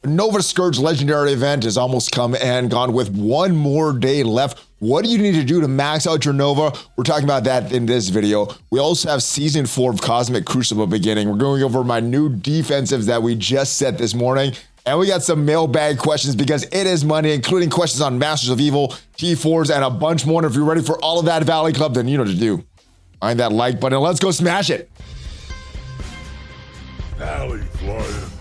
Nova Scourge legendary event has almost come and gone with one more day left. What do you need to do to max out your Nova? We're talking about that in this video. We also have Season 4 of Cosmic Crucible beginning. We're going over my new defensives that we just set this morning. And we got some mailbag questions because it is Monday, including questions on Masters of Evil, T4s, and a bunch more. And if you're ready for all of that, Valley Club, then you know what to do. Find that like button and let's go smash it. ValleyFlyin.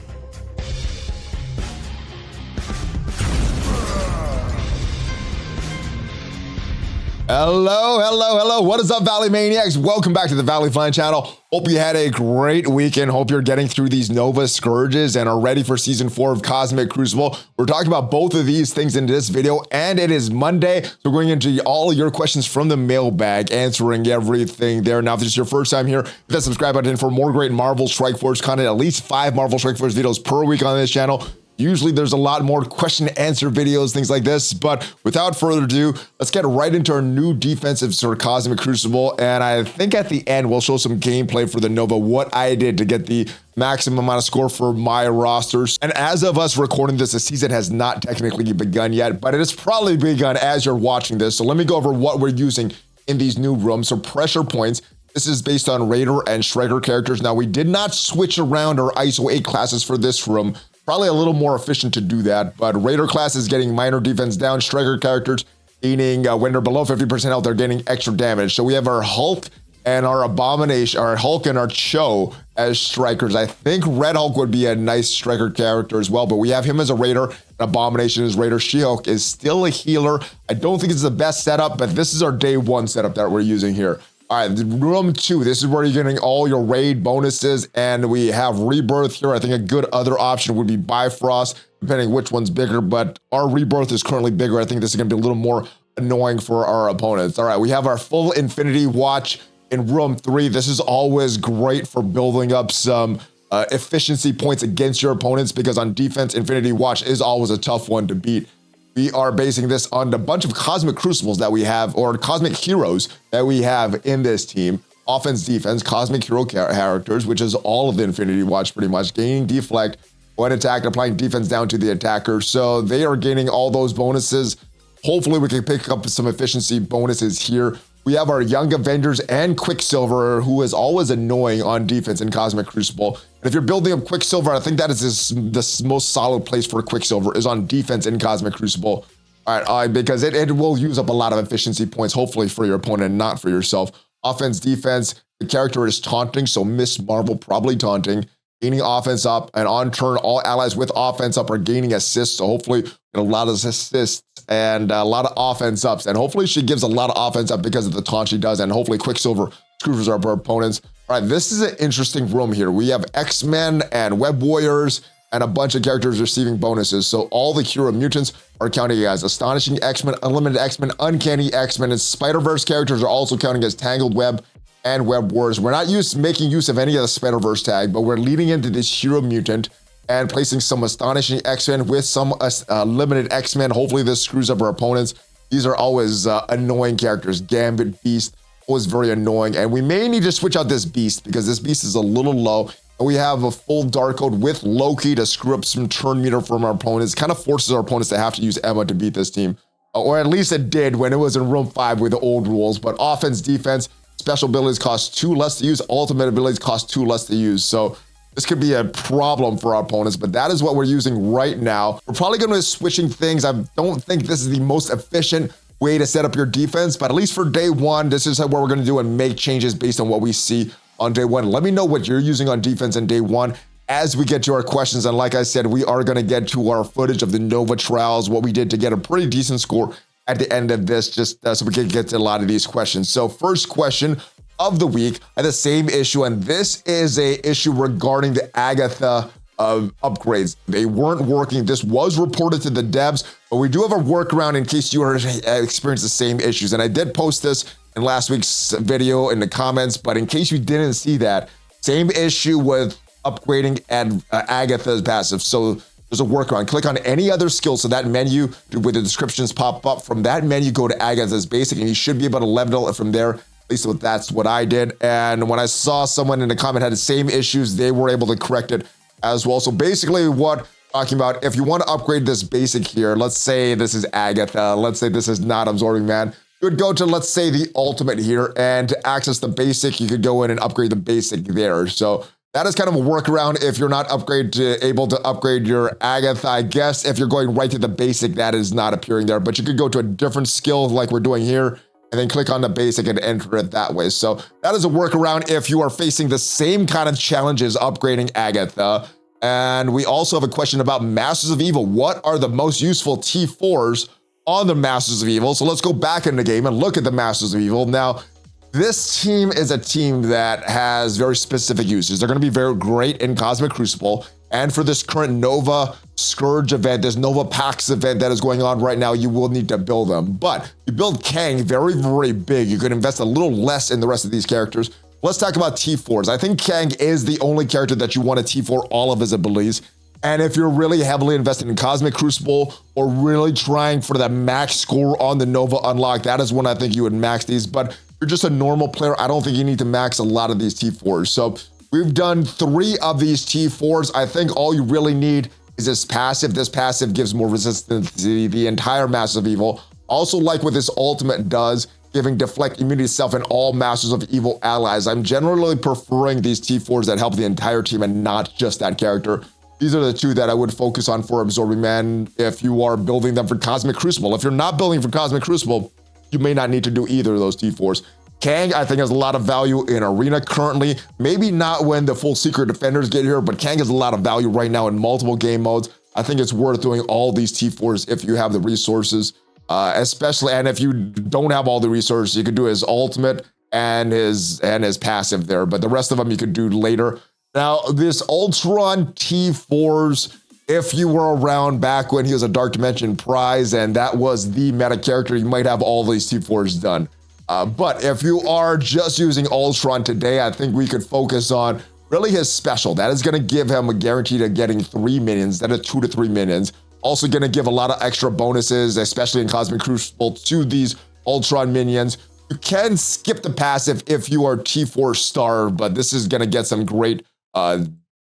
Hello. What is up, Valley Maniacs? Welcome back to the ValleyFlyin channel. Hope you had a great weekend. Hope you're getting through these Nova Scourges and are ready for Season 4 of Cosmic Crucible. We're talking about both of these things in this video, and it is Monday, so we're going into all your questions from the mailbag, answering everything there. Now, if this is your first time here, hit that subscribe button for more great Marvel Strike Force content, at least 5 Marvel Strike Force videos per week on this channel. Usually there's a lot more question and answer videos, things like this, but without further ado, let's get right into our new defensive sort of Cosmic Crucible. And I think at the end, we'll show some gameplay for the Nova, what I did to get the maximum amount of score for my rosters. And as of us recording this, the season has not technically begun yet, but it has probably begun as you're watching this. So let me go over what we're using in these new rooms. So pressure points. This is based on Raider and Striker characters. Now, we did not switch around our ISO 8 classes for this room. Probably a little more efficient to do that, but Raider class is getting minor defense down. Striker characters gaining, when they're below 50% health, they're gaining extra damage. So we have our Hulk and our Abomination, our Hulk and our Cho as strikers. I think Red Hulk would be a nice striker character as well, but we have him as a Raider, and Abomination as Raider. She-Hulk is still a healer. I don't think it's the best setup, but this is our day 1 setup that we're using here. All right, room 2, this is where you're getting all your raid bonuses, and we have Rebirth here. I think a good other option would be Bifrost, depending which one's bigger, but our Rebirth is currently bigger. I think this is going to be a little more annoying for our opponents. All right, we have our full Infinity Watch in room 3. This is always great for building up some efficiency points against your opponents, because on defense, Infinity Watch is always a tough one to beat. We are basing this on a bunch of Cosmic Crucibles that we have, or Cosmic Heroes that we have in this team. Offense, defense, Cosmic Hero characters, which is all of the Infinity Watch pretty much. Gaining deflect when attacked, applying defense down to the attacker. So they are gaining all those bonuses. Hopefully we can pick up some efficiency bonuses here. We have our Young Avengers and Quicksilver, who is always annoying on defense in Cosmic Crucible. And if you're building up Quicksilver, I think that is the most solid place for Quicksilver is on defense in Cosmic Crucible. All right, because it will use up a lot of efficiency points, hopefully for your opponent, not for yourself. Offense, defense, the character is taunting, so Miss Marvel probably taunting. Gaining offense up, and on turn, all allies with offense up are gaining assists, so hopefully get a lot of assists and a lot of offense ups, and hopefully she gives a lot of offense up because of the taunt she does, and hopefully Quicksilver screws up her opponents. All right, this is an interesting room here. We have X-Men and Web Warriors and a bunch of characters receiving bonuses, so all the hero mutants are counting as Astonishing X-Men, Unlimited X-Men, Uncanny X-Men, and Spider-Verse characters are also counting as Tangled Web and Web Wars. We're not making use of any of the Spider-Verse tag, but we're leading into this hero mutant and placing some Astonishing X-Men with some limited X-Men. Hopefully this screws up our opponents. These are always annoying characters. Gambit, Beast, always very annoying. And we may need to switch out this Beast because this Beast is a little low. And we have a full Dark Code with Loki to screw up some turn meter from our opponents. Kind of forces our opponents to have to use Emma to beat this team. Or at least it did when it was in room 5 with the old rules. But offense, defense, special abilities cost 2 less to use. Ultimate abilities cost 2 less to use. So this could be a problem for our opponents, but that is what we're using right now. We're probably going to be switching things. I don't think this is the most efficient way to set up your defense, but at least for day 1, this is what we're going to do and make changes based on what we see on day 1. Let me know what you're using on defense in day 1 as we get to our questions. And like I said, we are going to get to our footage of the Nova trials, what we did to get a pretty decent score at the end of this, just so we can get to a lot of these questions. So first question of the week, I had the same issue, and this is a issue regarding the Agatha upgrades. They weren't working. This was reported to the devs, but we do have a workaround in case you are experiencing the same issues. And I did post this in last week's video in the comments, but in case you didn't see that, same issue with upgrading and Agatha's passive. So there's a workaround. Click on any other skill, so that menu with the descriptions pop up. From that menu, go to Agatha's basic, and you should be able to level it from there. At least that's what I did. And when I saw someone in the comment had the same issues, they were able to correct it as well. So basically what talking about if you want to upgrade this basic here, let's say this is Agatha, let's say this is not Absorbing Man, you would go to, let's say, the ultimate here, and to access the basic, you could go in and upgrade the basic there. So that is kind of a workaround if you're not able to upgrade your Agatha. I guess if you're going right to the basic, that is not appearing there, but you could go to a different skill like we're doing here, and then click on the basic and enter it that way. So that is a workaround if you are facing the same kind of challenges upgrading Agatha. And we also have a question about Masters of Evil. What are the most useful T4s on the Masters of Evil? So let's go back in the game and look at the Masters of Evil. Now, this team is a team that has very specific uses. They're going to be very great in Cosmic Crucible. And for this current Nova Scourge event, this Nova Pax event that is going on right now, you will need to build them. But you build Kang very, very big. You could invest a little less in the rest of these characters. Let's talk about T4s. I think Kang is the only character that you want to T4 all of his abilities. And if you're really heavily invested in Cosmic Crucible or really trying for that max score on the Nova unlock, that is when I think you would max these. But if you're just a normal player, I don't think you need to max a lot of these T4s. So we've done 3 of these T4s. I think all you really need is this passive. This passive gives more resistance to the entire Masters of Evil. Also, like what this ultimate does, giving deflect immunity self and all Masters of Evil allies. I'm generally preferring these T4s that help the entire team and not just that character. These are the 2 that I would focus on for Absorbing Man if you are building them for Cosmic Crucible. If you're not building for Cosmic Crucible, you may not need to do either of those T4s. Kang, I think, has a lot of value in Arena currently. Maybe not when the full Secret Defenders get here, but Kang has a lot of value right now in multiple game modes. I think it's worth doing all these T4s if you have the resources. Especially, and if you don't have all the resources, you could do his ultimate and his passive there, but the rest of them you could do later. Now, this Ultron T4s, if you were around back when he was a Dark Dimension prize and that was the meta character, you might have all these T4s done. But if you are just using Ultron today, I think we could focus on really his special. That is going to give him a guarantee to getting 3 minions, that is 2 to 3 minions. Also going to give a lot of extra bonuses, especially in Cosmic Crucible, to these Ultron minions. You can skip the passive if you are T4 star, but this is going to get some great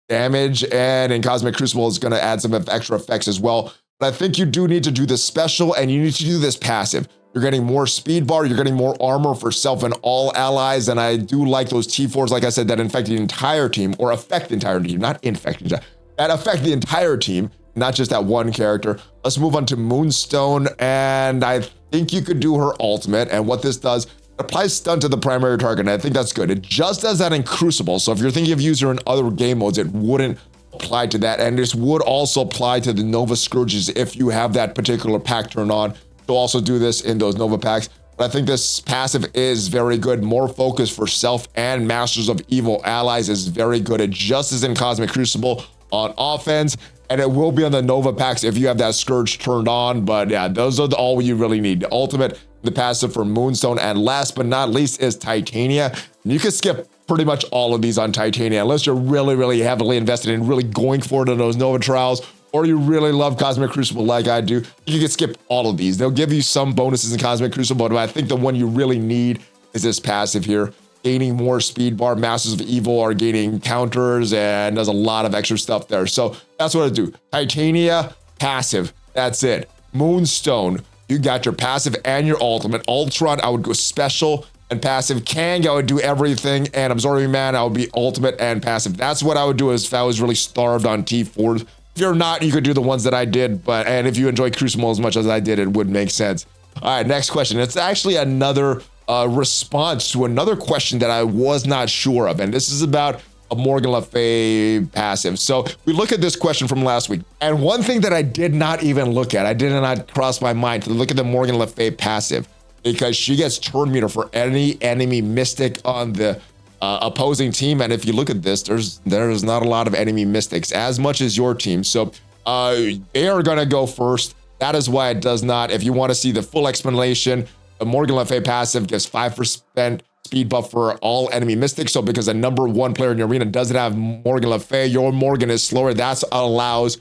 damage, and in Cosmic Crucible, it's going to add some extra effects as well. But I think you do need to do this special, and you need to do this passive. You're getting more speed bar, you're getting more armor for self and all allies, and I do like those T4s, like I said, that infect the entire team, or affect the entire team, not infect, that affect the entire team, not just that one character. Let's move on to Moonstone, and I think you could do her ultimate, and what this does, it applies stun to the primary target, and I think that's good. It just does that in Crucible, so if you're thinking of using her in other game modes, it wouldn't apply to that, and this would also apply to the Nova Scourges if you have that particular pack turned on. You'll also do this in those Nova packs, but I think this passive is very good. More focus for self and Masters of Evil allies is very good. It just is in Cosmic Crucible on offense, and it will be on the Nova packs if you have that Scourge turned on, but yeah, those are all you really need. The ultimate, the passive for Moonstone, and last but not least is Titania. You can skip pretty much all of these on Titania, unless you're really, really heavily invested in really going for it in those Nova trials, or you really love Cosmic Crucible like I do. You can skip all of these. They'll give you some bonuses in Cosmic Crucible, but I think the one you really need is this passive here. Gaining more speed bar. Masters of Evil are gaining counters, and there's a lot of extra stuff there. So that's what I do. Titania, passive. That's it. Moonstone, you got your passive and your ultimate. Ultron, I would go special and passive. Kang, I would do everything. And Absorbing Man, I would be ultimate and passive. That's what I would do if I was really starved on T4s. If you're not, you could do the ones that I did, and if you enjoy Crucible as much as I did, it would make sense. All right, next question. It's actually another response to another question that I was not sure of, and this is about a Morgan Le Fay passive. So we look at this question from last week, and one thing that I did not even look at, I did not cross my mind to look at the Morgan Le Fay passive, because she gets turn meter for any enemy mystic on the opposing team, and if you look at this, there's not a lot of enemy mystics as much as your team, so they are gonna go first. That is why it does not. If you want to see the full explanation, the Morgan Le Fay passive gives 5% speed buff for all enemy mystics. So because the number 1 player in your arena doesn't have Morgan Le Fay, your Morgan is slower. That allows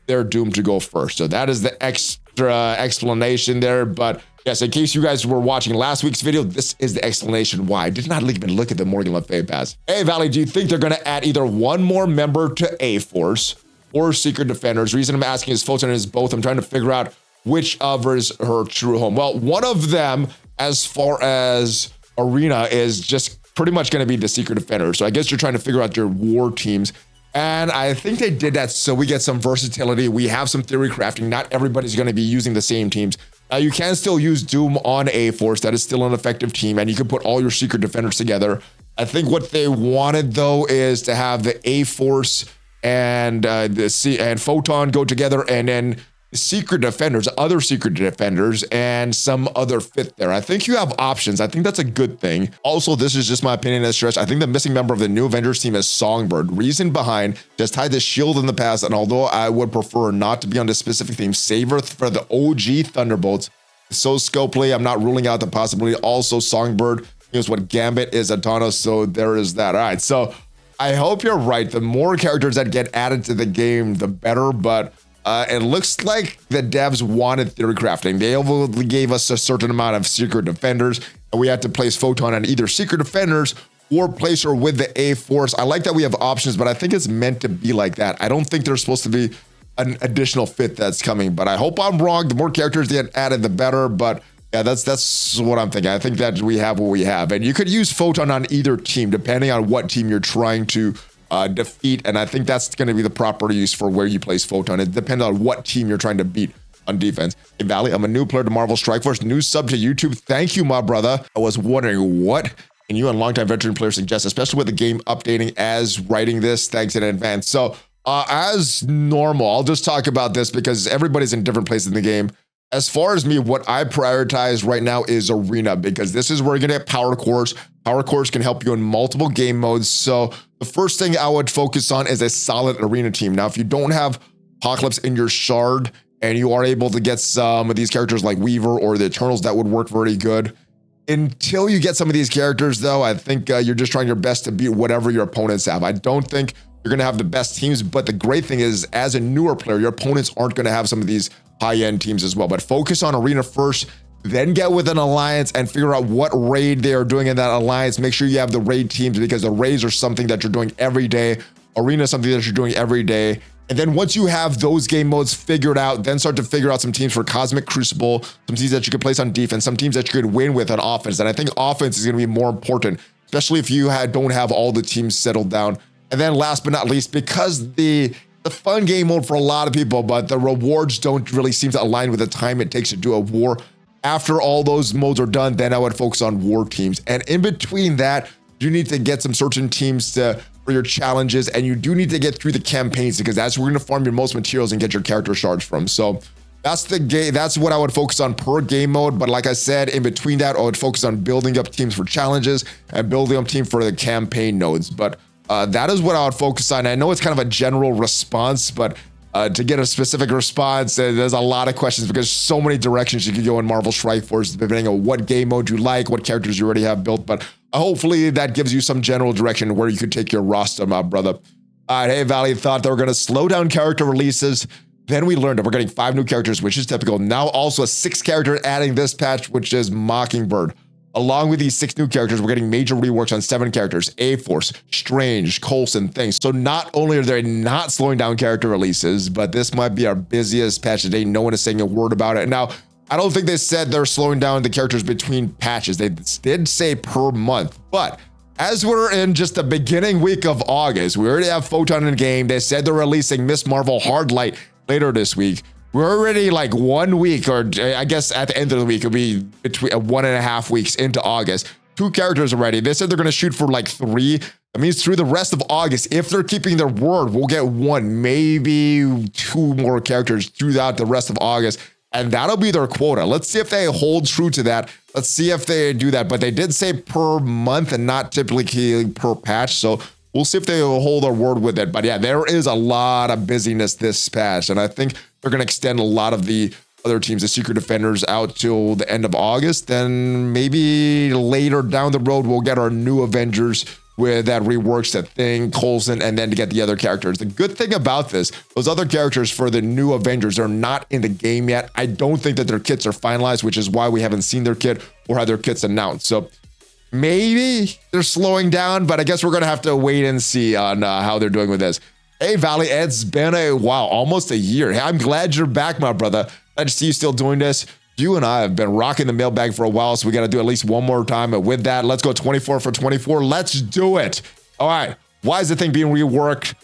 their Doom to go first. So that is the extra explanation there. But yes, in case you guys were watching last week's video, this is the explanation why. I did not even look at the Morgan Le Fay pass. Hey, Valley, do you think they're going to add either one more member to A-Force or Secret Defenders. The reason I'm asking is Photon is both. I'm trying to figure out which of is her true home. Well, one of them, as far as Arena, is just pretty much going to be the Secret Defender. So I guess you're trying to figure out your war teams. And I think they did that so we get some versatility. We have some theory crafting. Not everybody's going to be using the same teams. Now, you can still use Doom on A-Force. That is still an effective team, and you can put all your Secret Defenders together. I think what they wanted, though, is to have the A-Force and Photon go together, and then Secret Defenders, other Secret Defenders, and some other fit there. I think you have options. I think that's a good thing. Also, this is just my opinion as stretch. I think the missing member of the new Avengers team is Songbird. Reason behind, just tied the shield in the past, and although I would prefer not to be on this specific theme, Saver for the OG Thunderbolts. So Scopely, I'm not ruling out the possibility. Also, Songbird is what Gambit is at Thanos, so there is that. All right, so I hope you're right. The more characters that get added to the game, the better, but it looks like the devs wanted theory crafting. They only gave us a certain amount of Secret Defenders, and we had to place Photon on either Secret Defenders or place her with the A-Force. I like that we have options, but I think it's meant to be like that. I don't think there's supposed to be an additional fit that's coming, but I hope I'm wrong. The more characters they get added, the better, but yeah, that's what I'm thinking. I think that we have what we have, and you could use Photon on either team, depending on what team you're trying to defeat, and I think that's going to be the proper use for where you place Photon. It depends on what team you're trying to beat on defense. Hey, Valley, I'm a new player to Marvel Strike Force, new sub to YouTube. Thank you, my brother. I was wondering, what can you and longtime veteran players suggest, especially with the game updating as writing this? Thanks in advance. So, as normal, I'll just talk about this because everybody's in different places in the game. As far as me, what I prioritize right now is Arena, because this is where you're going to get Power Cores. Power Cores can help you in multiple game modes. So the first thing I would focus on is a solid Arena team. Now, if you don't have Apocalypse in your shard and you are able to get some of these characters like Weaver or the Eternals, that would work very good. Until you get some of these characters, though, I think you're just trying your best to beat whatever your opponents have. I don't think you're going to have the best teams, but the great thing is, as a newer player, your opponents aren't going to have some of these high-end teams as well. But focus on Arena first, then get with an alliance and figure out what raid they are doing in that alliance. Make sure you have the raid teams, because the raids are something that you're doing every day. Arena is something that you're doing every day. And then once you have those game modes figured out, then start to figure out some teams for Cosmic Crucible, some teams that you could place on defense, some teams that you could win with on offense. And I think offense is going to be more important, especially if you don't have all the teams settled down. And then last but not least, because the fun game mode for a lot of people, but the rewards don't really seem to align with the time it takes to do a war. After all those modes are done, then I would focus on war teams. And in between that, you need to get some certain teams for your challenges, and you do need to get through the campaigns, because that's where you're going to farm your most materials and get your character shards from. So that's the game. That's what I would focus on per game mode. But like I said, in between that, I would focus on building up teams for challenges and building up team for the campaign nodes. But that is what I would focus on. I know it's kind of a general response, but to get a specific response, there's a lot of questions, because so many directions you could go in Marvel Strike Force, depending on what game mode you like, what characters you already have built. But hopefully that gives you some general direction where you could take your roster, my brother. All right, hey, Valley thought they were going to slow down character releases. Then we learned that we're getting 5 new characters, which is typical. Now also a 6th character adding this patch, which is Mockingbird. Along with these 6 new characters, we're getting major reworks on 7 characters: A-Force, Strange, Coulson, Things. So not only are they not slowing down character releases, but this might be our busiest patch today. No one is saying a word about it. Now, I don't think they said they're slowing down the characters between patches. They did say per month, but as we're in just the beginning week of August, we already have Photon in the game. They said they're releasing Miss Marvel Hard Light later this week. We're already like 1 week, or I guess at the end of the week, it'll be between 1.5 weeks into August. 2 characters already. They said they're going to shoot for like 3. That means through the rest of August, if they're keeping their word, we'll get 1, maybe 2 more characters throughout the rest of August. And that'll be their quota. Let's see if they hold true to that. Let's see if they do that. But they did say per month and not typically per patch. So we'll see if they will hold their word with it. But yeah, there is a lot of busyness this patch. And I think they're going to extend a lot of the other teams, the Secret Defenders, out till the end of August. Then maybe later down the road, we'll get our new Avengers with that reworks that Thing, Coulson, and then to get the other characters. The good thing about this, those other characters for the new Avengers are not in the game yet. I don't think that their kits are finalized, which is why we haven't seen their kit or had their kits announced. So maybe they're slowing down, but I guess we're going to have to wait and see on how they're doing with this. Hey, Valley, it's been a while, almost a year. Hey, I'm glad you're back, my brother. Glad to see you still doing this. You and I have been rocking the mailbag for a while, so we got to do at least one more time. But with that, let's go 24 for 24. Let's do it. All right. Why is the thing being reworked?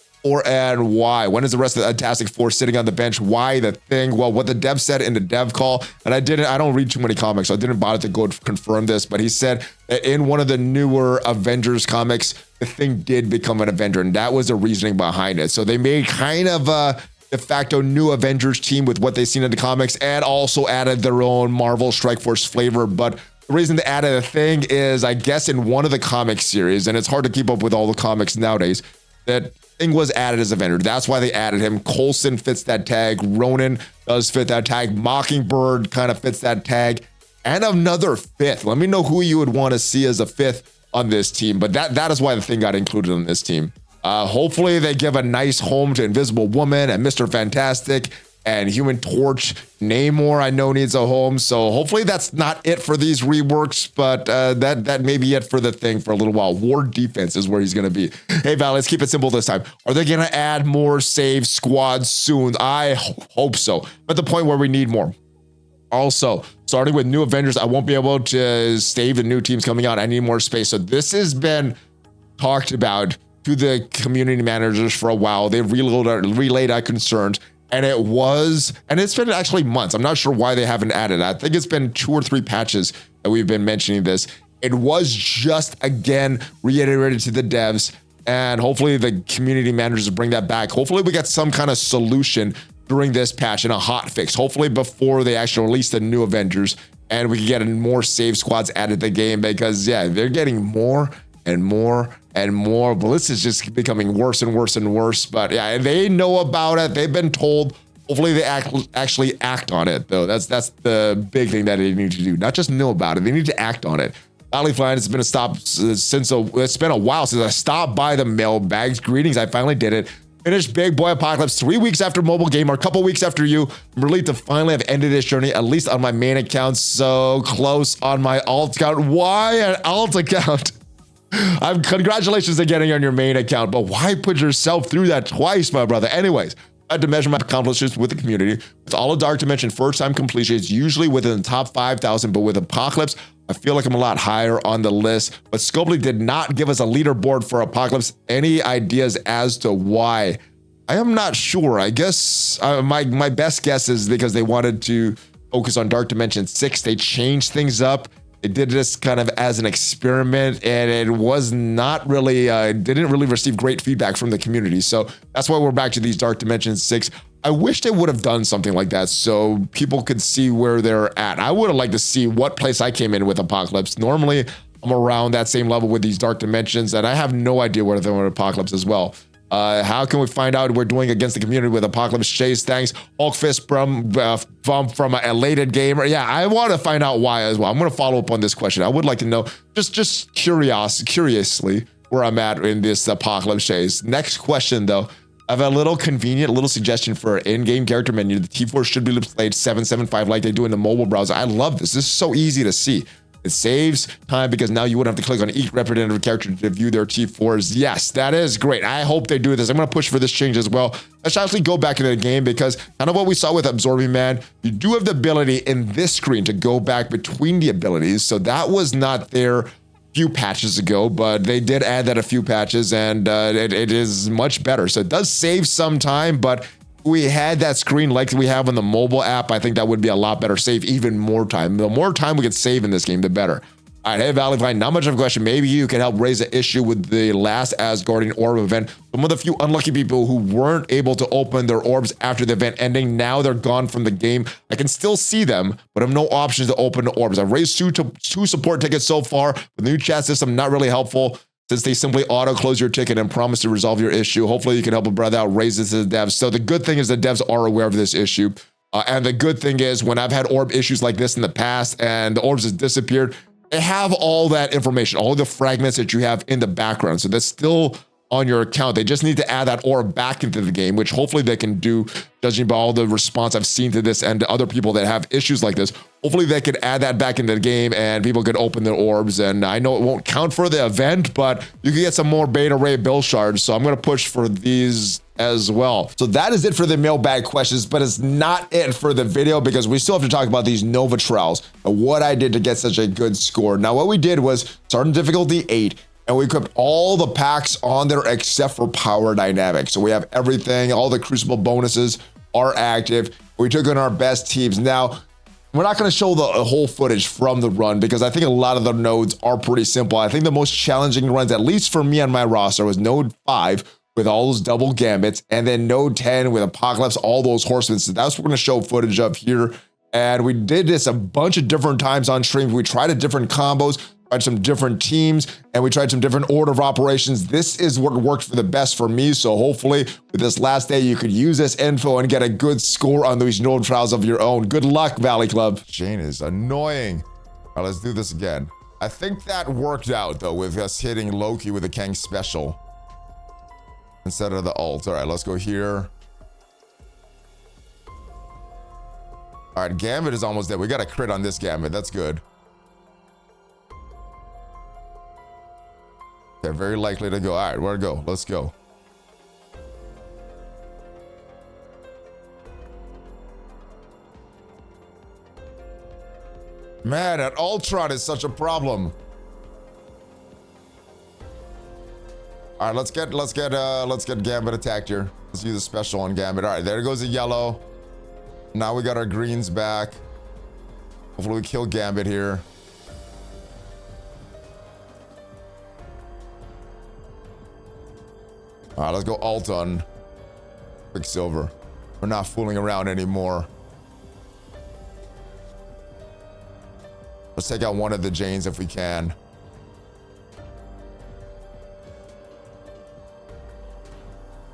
And why? When is the rest of the Fantastic Four sitting on the bench? Why the thing? Well, what the dev said in the dev call, and I don't read too many comics, so I didn't bother to go confirm this, but he said that in one of the newer Avengers comics, the thing did become an Avenger, and that was the reasoning behind it. So they made kind of a de facto new Avengers team with what they've seen in the comics, and also added their own Marvel Strike Force flavor. But the reason they added a thing is, I guess, in one of the comic series, and it's hard to keep up with all the comics nowadays, that thing was added as Avenger. That's why they added him. Coulson fits that tag. Ronan does fit that tag. Mockingbird kind of fits that tag. And another fifth. Let me know who you would want to see as a fifth on this team. But that is why the thing got included on this team. Hopefully they give a nice home to Invisible Woman and Mr. Fantastic and Human Torch. Namor, I know, needs a home. So hopefully that's not it for these reworks, but that may be it for the thing for a little while. War Defense is where he's going to be. Hey, Val, let's keep it simple this time. Are they going to add more save squads soon? I hope so. At the point where we need more. Also, starting with new Avengers, I won't be able to save the new teams coming out. I need more space. So this has been talked about to the community managers for a while. They've relayed our concerns. And it's been actually months. I'm not sure why they haven't added. I think it's been 2 or 3 patches that we've been mentioning this. It was just, again, reiterated to the devs, and hopefully the community managers bring that back. Hopefully we get some kind of solution during this patch and a hot fix. Hopefully before they actually release the new Avengers, and we can get more save squads added to the game, because, yeah, they're getting more and more and more. But this is just becoming worse and worse and worse. But yeah, they know about it. They've been told. Hopefully they actually act on it, though. That's the big thing that they need to do. Not just know about it. They need to act on it. ValleyFlyin, it's been it's been a while since I stopped by the mailbags. Greetings, I finally did it. Finished Big Boy Apocalypse 3 weeks after Mobile Game, or a couple weeks after you. I'm relieved to finally have ended this journey, at least on my main account. So close on my alt account. Why an alt account? Congratulations on getting on your main account, but why put yourself through that twice, my brother? Anyways, I had to measure my accomplishments with the community. With all of Dark Dimension first-time completion, it's usually within the top 5,000, but with Apocalypse, I feel like I'm a lot higher on the list. But Scopely did not give us a leaderboard for Apocalypse. Any ideas as to why? I am not sure. I guess my best guess is because they wanted to focus on Dark Dimension 6. They changed things up. It did this kind of as an experiment, and it was not really, didn't really receive great feedback from the community. So that's why we're back to these Dark Dimension 6. I wish they would have done something like that so people could see where they're at. I would have liked to see what place I came in with Apocalypse. Normally, I'm around that same level with these Dark Dimensions, and I have no idea where they're with Apocalypse as well. How can we find out we're doing against the community with Apocalypse Chase? Thanks, Hulkfist from an elated gamer. Yeah, I want to find out why as well. I'm going to follow up on this question. I would like to know, just curiously, where I'm at in this Apocalypse Chase. Next question, though. I have a little suggestion for an in-game character menu. The T4 should be displayed 775 like they do in the mobile browser. I love this. This is so easy to see. It saves time because now you wouldn't have to click on each representative character to view their T4s. Yes, that is great. I hope they do this. I'm going to push for this change as well. Let's actually go back into the game because kind of what we saw with Absorbing Man, you do have the ability in this screen to go back between the abilities. So that was not there a few patches ago, but they did add that a few patches, and it is much better. So it does save some time, but we had that screen like we have on the mobile app, I think that would be a lot better. Save even more time. The more time we can save in this game, the better. All right, hey, ValleyFlyin, not much of a question. Maybe you can help raise the issue with the last Asgardian orb event. Some of the few unlucky people who weren't able to open their orbs after the event ending, now they're gone from the game. I can still see them, but I have no options to open the orbs. I've raised two support tickets so far. The new chat system, not really helpful, since they simply auto-close your ticket and promise to resolve your issue. Hopefully you can help a brother out, raise this to the devs. So the good thing is the devs are aware of this issue. And the good thing is when I've had orb issues like this in the past and the orbs have disappeared, they have all that information, all the fragments that you have in the background. So that's still on your account. They just need to add that orb back into the game, which hopefully they can do, judging by all the response I've seen to this and to other people that have issues like this. Hopefully they could add that back into the game and people could open their orbs. And I know it won't count for the event, but you can get some more beta ray build shards. So I'm going to push for these as well. So that is it for the mailbag questions, but it's not it for the video because we still have to talk about these Nova trials and what I did to get such a good score. Now, what we did was start in difficulty 8, and we equipped all the packs on there except for power dynamics. So we have everything, all the Crucible bonuses are active. We took in our best teams. Now, we're not going to show the whole footage from the run because I think a lot of the nodes are pretty simple. I think the most challenging runs, at least for me on my roster, was node 5 with all those double gambits, and then node 10 with Apocalypse, all those horsemen. So that's what we're going to show footage of here. And we did this a bunch of different times on stream. We tried different combos, tried some different teams, and we tried some different order of operations. This is what worked for the best for me. So hopefully with this last day, you could use this info and get a good score on these node trials of your own. Good luck, Valley Club. Jane is annoying. All right, let's do this again. I think that worked out though with us hitting Loki with a Kang special instead of the ult. All right, let's go here. All right, Gambit is almost dead. We got a crit on this Gambit. That's good. They're very likely to go. All right, where to go? Let's go. Man, that Ultron is such a problem. All right, let's get Gambit attacked here. Let's use a special on Gambit. All right, there goes the yellow. Now we got our greens back. Hopefully we kill Gambit here. All right, let's go ult on Quicksilver. We're not fooling around anymore. Let's take out one of the Janes if we can.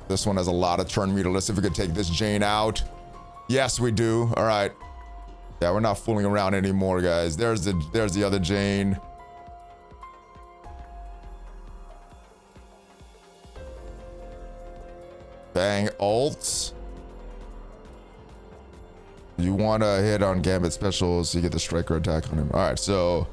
This one has a lot of turn meter. Let's see if we could take this Jane out. Yes, we do. All right. Yeah, we're not fooling around anymore, guys. There's the other Jane. Bang, ults. You want to hit on Gambit specials so you get the striker attack on him. All right, so...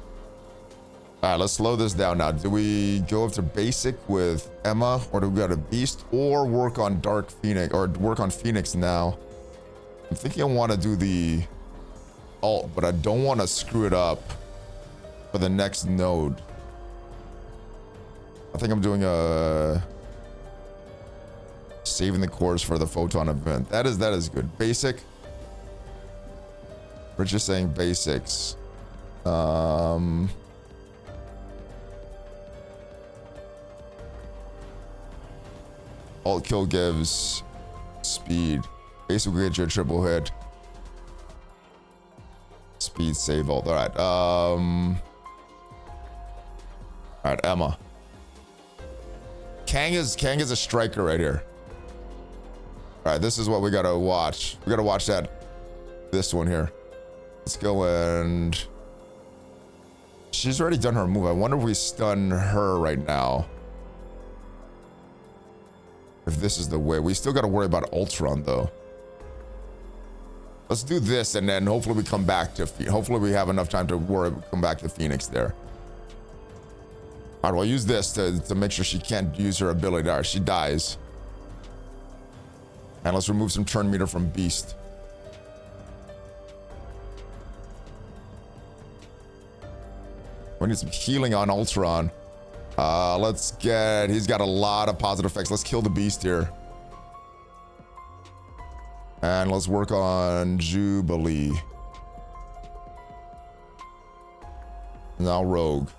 All right, let's slow this down now. Do we go after basic with Emma, or do we go to Beast, or work on Dark Phoenix, or work on Phoenix now? I'm thinking I want to do the ult, but I don't want to screw it up for the next node. I think I'm doing a... saving the cores for the photon event. That is good. Basic. We're just saying basics. Alt kill gives speed. Basically get your triple hit. Speed save ult. All right. All right, Emma. Kang is a striker right here. All right, this is what we gotta watch. We gotta watch this one here. Let's go and... She's already done her move. I wonder if we stun her right now. If this is the way. We still gotta worry about Ultron though. Let's do this and then hopefully we come back to... Hopefully we have enough time to come back to Phoenix there. All right, we'll use this to make sure she can't use her ability. All right, she dies. And let's remove some turn meter from Beast. We need some healing on Ultron. He's got a lot of positive effects. Let's kill the Beast here. And let's work on Jubilee. Now Rogue.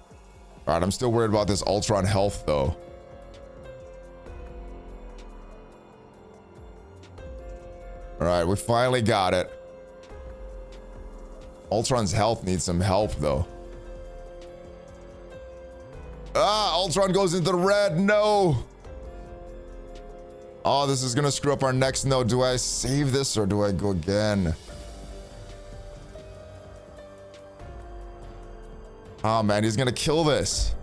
All right, I'm still worried about this Ultron health though. All right, we finally got it. Ultron's health needs some help though. Ah, Ultron goes into the red. No. Oh, this is gonna screw up our next node. Do I save this or do I go again? Oh man, he's gonna kill this.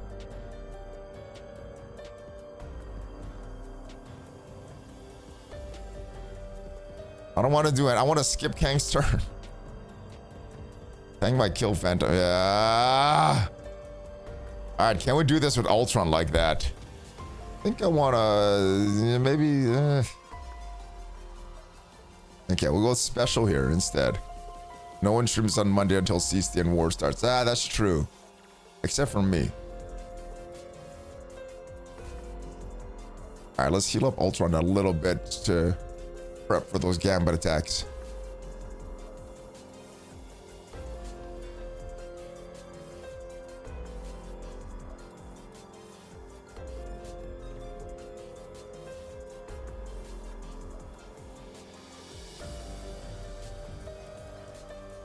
I don't want to do it. I want to skip Kang's turn. Kang might kill Phantom. Yeah. All right, can we do this with Ultron like that? I think I want to maybe. Okay, we'll go special here instead. No one streams on Monday until CSTN War starts. Ah, that's true. Except for me. All right, let's heal up Ultron a little bit to prep for those Gambit attacks.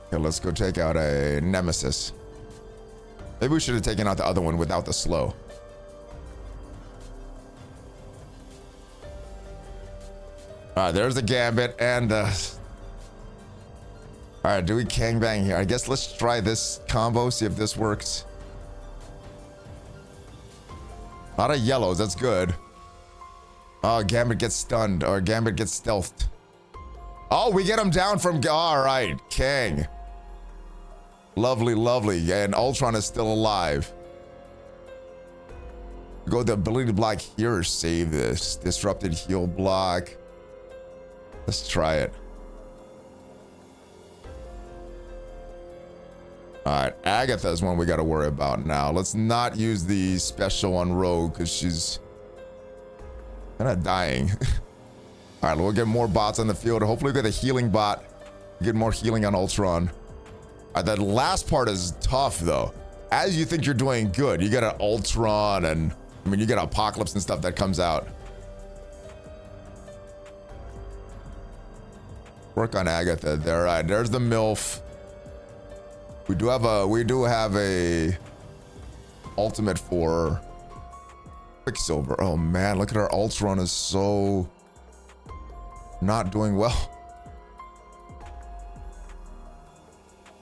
Okay, let's go take out a Nemesis. Maybe we should have taken out the other one without the slow. All right, there's the Gambit and all right, do we Kang Bang here? I guess let's try this combo, see if this works. A lot of yellows, that's good. Oh, Gambit gets stunned, or Gambit gets stealthed. Oh, we get him down from, all right, Kang. Lovely, lovely, and Ultron is still alive. Go the ability block here, save this. Disrupted heal block. Let's try it. All right, Agatha's one we got to worry about now. Let's not use the special on Rogue because she's kind of dying. All right, we'll get more bots on the field. Hopefully we get a healing bot. Get more healing on Ultron. All right, that last part is tough though. As you think you're doing good, you get an Ultron and I mean, you get Apocalypse and stuff that comes out. Work on Agatha there. All right, there's the MILF. We do have a ultimate for Quicksilver. Oh man, look at our Ultron is so not doing well.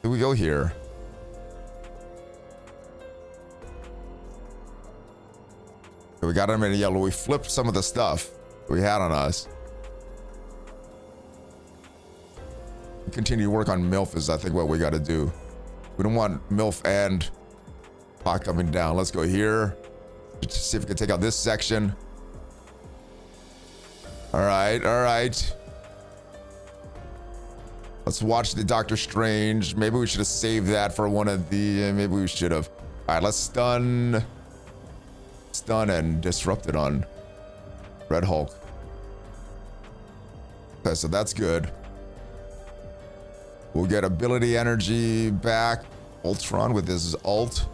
Here we go here. Okay, we got him in yellow. We flipped some of the stuff we had on us. Continue to work on MILF is I think what we got to do. We don't want MILF and Pac coming down. Let's go here. Let's see if we can take out this section. All right, all right. Let's watch the Doctor Strange. Maybe we should have saved that for one of the, maybe we should have. All right, let's stun and disrupt it on Red Hulk. Okay, so that's good. We'll get ability energy back. Ultron with his ult.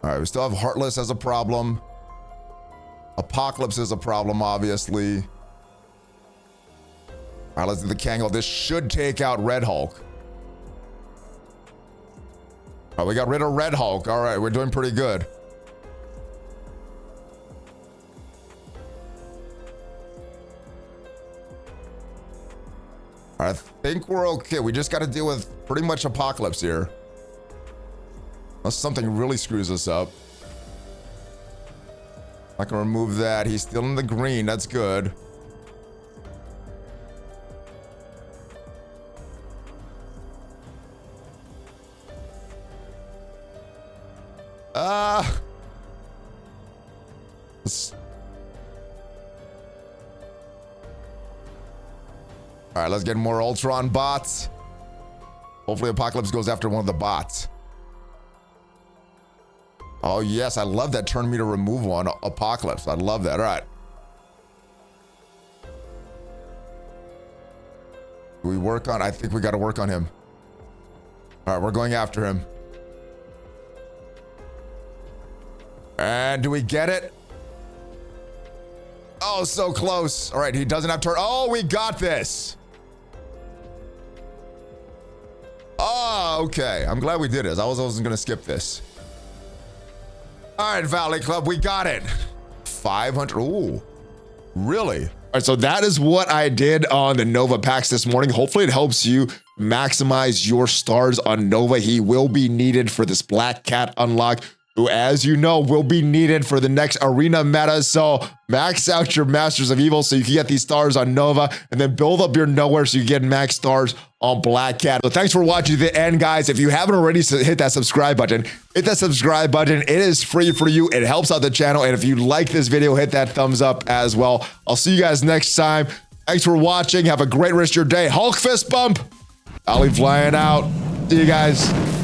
All right, we still have Heartless as a problem. Apocalypse is a problem, obviously. All right, let's do the Kangol. This should take out Red Hulk. All right, we got rid of Red Hulk. All right, we're doing pretty good. I think we're okay. We just got to deal with pretty much Apocalypse here. Unless something really screws us up. I can remove that. He's still in the green. That's good. All right, let's get more Ultron bots. Hopefully Apocalypse goes after one of the bots. Oh yes, I love that turn me to remove one. Apocalypse, I love that. All right. Do we work on, I think we got to work on him. All right, we're going after him. And do we get it? Oh, so close. All right, he doesn't have turn. Oh, we got this. Oh, okay. I'm glad we did this. I wasn't going to skip this. All right, Valley Club, we got it. 500. Ooh, really? All right, so that is what I did on the Nova packs this morning. Hopefully it helps you maximize your stars on Nova. He will be needed for this Black Cat unlock. who, as you know, will be needed for the next arena meta. So max out your Masters of Evil so you can get these stars on Nova, and then build up your Nowhere so you get max stars on Black Cat. So thanks for watching to the end, guys. If you haven't already, hit that subscribe button. Hit that subscribe button. It is free for you. It helps out the channel. And if you like this video, hit that thumbs up as well. I'll see you guys next time. Thanks for watching. Have a great rest of your day. Hulk fist bump. ValleyFlyin out. See you guys.